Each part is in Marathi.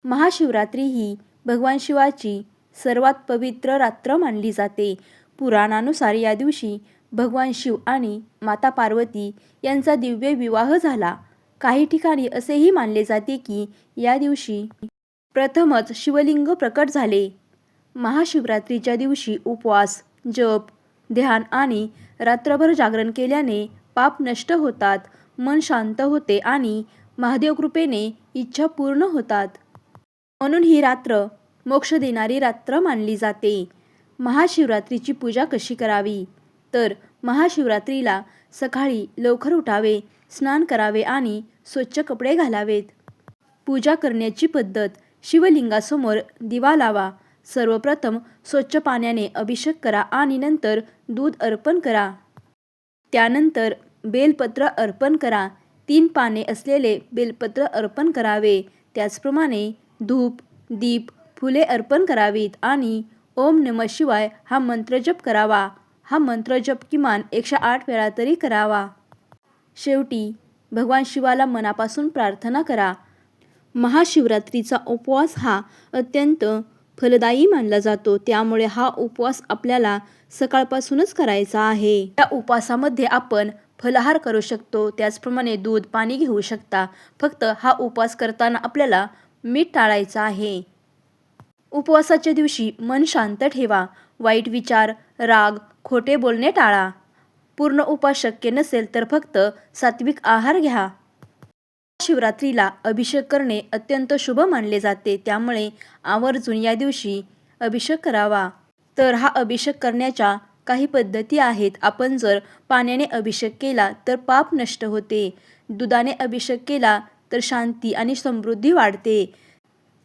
महाशिवरात्री ही भगवान शिवाची सर्वात पवित्र रात्र मानली जाते. पुराणानुसार या दिवशी भगवान शिव आणि माता पार्वती यांचा दिव्य विवाह झाला. काही ठिकाणी असेही मानले जाते की या दिवशी प्रथमच शिवलिंग प्रकट झाले. महाशिवरात्रीच्या दिवशी उपवास, जप, ध्यान आणि रात्रभर जागरण केल्याने पाप नष्ट होतात, मन शांत होते आणि महादेव कृपेने इच्छा पूर्ण होतात. म्हणून ही रात्र मोक्ष देणारी रात्र मानली जाते. महाशिवरात्रीची पूजा कशी करावी? तर महाशिवरात्रीला सकाळी लवकर उठावे, स्नान करावे आणि स्वच्छ कपडे घालावेत. पूजा करण्याची पद्धत: शिवलिंगासमोर दिवा लावा. सर्वप्रथम स्वच्छ पाण्याने अभिषेक करा आणि नंतर दूध अर्पण करा. त्यानंतर बेलपत्र अर्पण करा. 3 पाने असलेले बेलपत्र अर्पण करावे. त्याचप्रमाणे धूप, दीप, फुले अर्पण करावीत आणि ओम नमः शिवाय हा मंत्र जप करावा. हा मंत्र जप किमान 108 वेळा तरी करावा. शेवटी भगवान शिवाला मनापासून प्रार्थना करा. महाशिवरात्रीचा उपवास हा अत्यंत फलदायी मानला जातो, त्यामुळे हा उपवास आपल्याला सकाळपासूनच करायचा आहे. या उपवासामध्ये आपण फलाहार करू शकतो, त्याचप्रमाणे दूध, पाणी घेऊ शकता. फक्त हा उपवास करताना आपल्याला मीठ टाळायचं आहे. उपवासाच्या दिवशी मन शांत ठेवा. वाईट विचार, राग, खोटे बोलणे टाळा. पूर्ण उपवास शक्य नसेल तर फक्त सात्विक आहार घ्या. शिवरात्रीला अभिषेक करणे अत्यंत शुभ मानले जाते, त्यामुळे आवर्जून या दिवशी अभिषेक करावा. तर हा अभिषेक करण्याच्या काही पद्धती आहेत. आपण जर पाण्याने अभिषेक केला तर पाप नष्ट होते. दुधाने अभिषेक केला तर शांती आणि समृद्धी वाढते.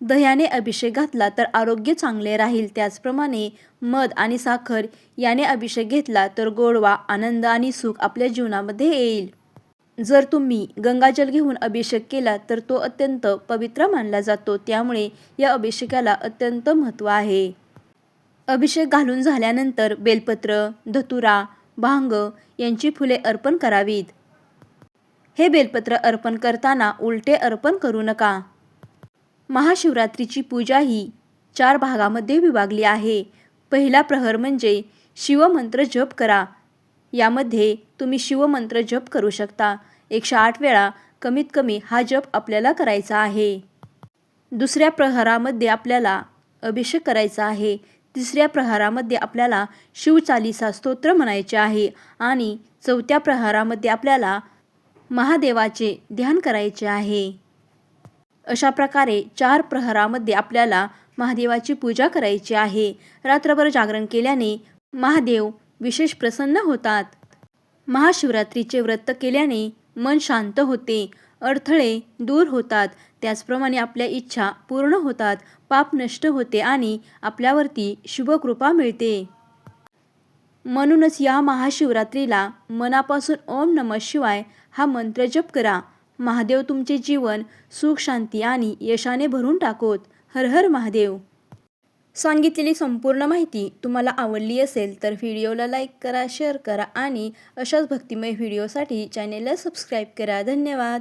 दह्याने अभिषेक घातला तर आरोग्य चांगले राहील. त्याचप्रमाणे मध आणि साखर याने अभिषेक घेतला तर गोडवा, आनंद आणि सुख आपल्या जीवनामध्ये येईल. जर तुम्ही गंगाजल घेऊन अभिषेक केला तर तो अत्यंत पवित्र मानला जातो, त्यामुळे या अभिषेकाला अत्यंत महत्त्व आहे. अभिषेक घालून झाल्यानंतर बेलपत्र, धतुरा, भांग यांची फुले अर्पण करावीत. हे बेलपत्र अर्पण करताना उलटे अर्पण करू नका. महाशिवरात्रीची पूजा ही 4 भागामध्ये विभागली आहे. पहिला प्रहर म्हणजे शिवमंत्र जप करा. यामध्ये तुम्ही शिवमंत्र जप करू शकता. 108 वेळा कमीत कमी हा जप आपल्याला करायचा आहे. दुसऱ्या प्रहरामध्ये आपल्याला अभिषेक करायचा आहे. तिसऱ्या प्रहरामध्ये आपल्याला शिवचालीसा स्तोत्र म्हणायचे आहे आणि चौथ्या प्रहरामध्ये आपल्याला महादेवाचे ध्यान करायचे आहे. अशा प्रकारे 4 प्रहरामध्ये आपल्याला महादेवाची पूजा करायची आहे. रात्रभर जागरण केल्याने महादेव विशेष प्रसन्न होतात. महाशिवरात्रीचे व्रत केल्याने मन शांत होते, अडथळे दूर होतात, त्याचप्रमाणे आपल्या इच्छा पूर्ण होतात, पाप नष्ट होते आणि आपल्यावरती शुभकृपा मिळते. म्हणूनच या महाशिवरात्रीला मनापासून ओम नमः शिवाय हा मंत्र जप करा. महादेव तुमचे जीवन सुख, शांती आणि यशाने भरून टाकोत. हर हर महादेव. सांगितलेली संपूर्ण माहिती तुम्हाला आवडली असेल तर व्हिडिओला लाईक करा, शेअर करा आणि अशाच भक्तिमय व्हिडिओसाठी चॅनेलला सबस्क्राईब करा. धन्यवाद.